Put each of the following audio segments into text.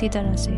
इसी तरह से।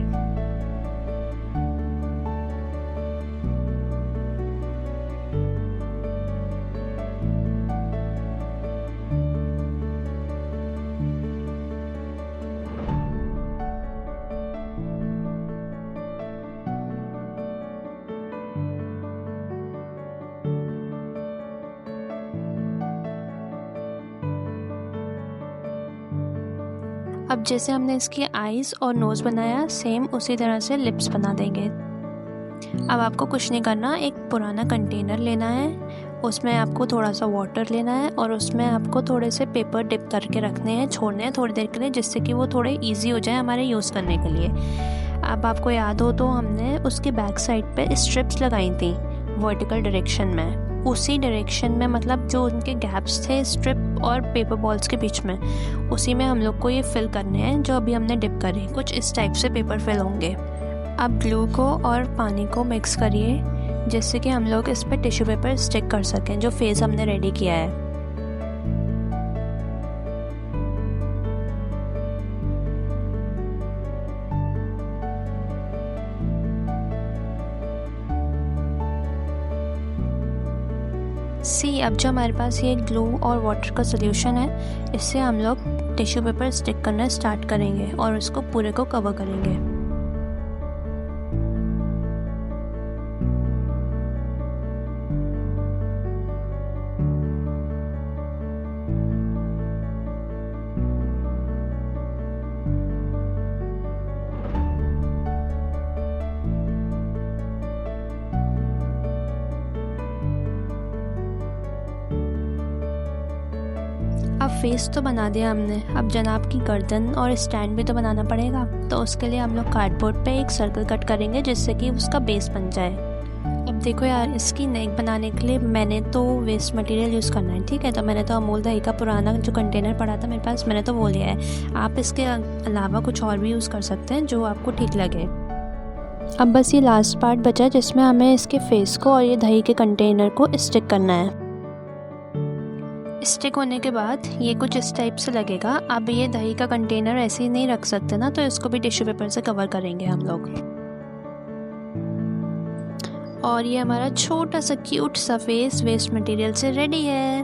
अब जैसे हमने इसकी आईज़ और नोज़ बनाया, सेम उसी तरह से लिप्स बना देंगे। अब आपको कुछ नहीं करना, एक पुराना कंटेनर लेना है, उसमें आपको थोड़ा सा वाटर लेना है और उसमें आपको थोड़े से पेपर डिप करके रखने हैं, छोड़ने हैं थोड़ी देर के लिए, जिससे कि वो थोड़े इजी हो जाए हमारे यूज़ करने के लिए। अब आपको याद हो तो हमने उसके बैक साइड पे स्ट्रिप्स लगाई थी वर्टिकल डायरेक्शन में, उसी डायरेक्शन में, मतलब जो उनके गैप्स थे स्ट्रिप और पेपर बॉल्स के बीच में, उसी में हम लोग को ये फिल करने हैं जो अभी हमने डिप करे। कुछ इस टाइप से पेपर फिल होंगे। अब ग्लू को और पानी को मिक्स करिए जिससे कि हम लोग इस पर टिश्यू पेपर स्टिक कर सकें जो फेस हमने रेडी किया है। अब जो हमारे पास ये ग्लू और वाटर का सोल्यूशन है, इससे हम लोग टिश्यू पेपर स्टिक करना स्टार्ट करेंगे और उसको पूरे को कवर करेंगे। अब फेस तो बना दिया हमने, अब जनाब की गर्दन और स्टैंड भी तो बनाना पड़ेगा। तो उसके लिए हम लोग कार्डबोर्ड पे एक सर्कल कट करेंगे जिससे कि उसका बेस बन जाए। अब देखो यार, इसकी नेक बनाने के लिए मैंने तो वेस्ट मटेरियल यूज़ करना है, ठीक है। तो मैंने तो अमूल दही का पुराना जो कंटेनर पड़ा था मेरे पास, मैंने तो वो लिया है। आप इसके अलावा कुछ और भी यूज़ कर सकते हैं जो आपको ठीक लगे। अब बस ये लास्ट पार्ट बचा जिसमें हमें इसके फेस को और ये दही के कंटेनर को स्टिक करना है। स्टिक होने के बाद ये कुछ इस टाइप से लगेगा। अब ये दही का कंटेनर ऐसे ही नहीं रख सकते ना, तो इसको भी टिश्यू पेपर से कवर करेंगे हम लोग। और ये हमारा छोटा सा क्यूट सा फेस वेस्ट मटेरियल से रेडी है।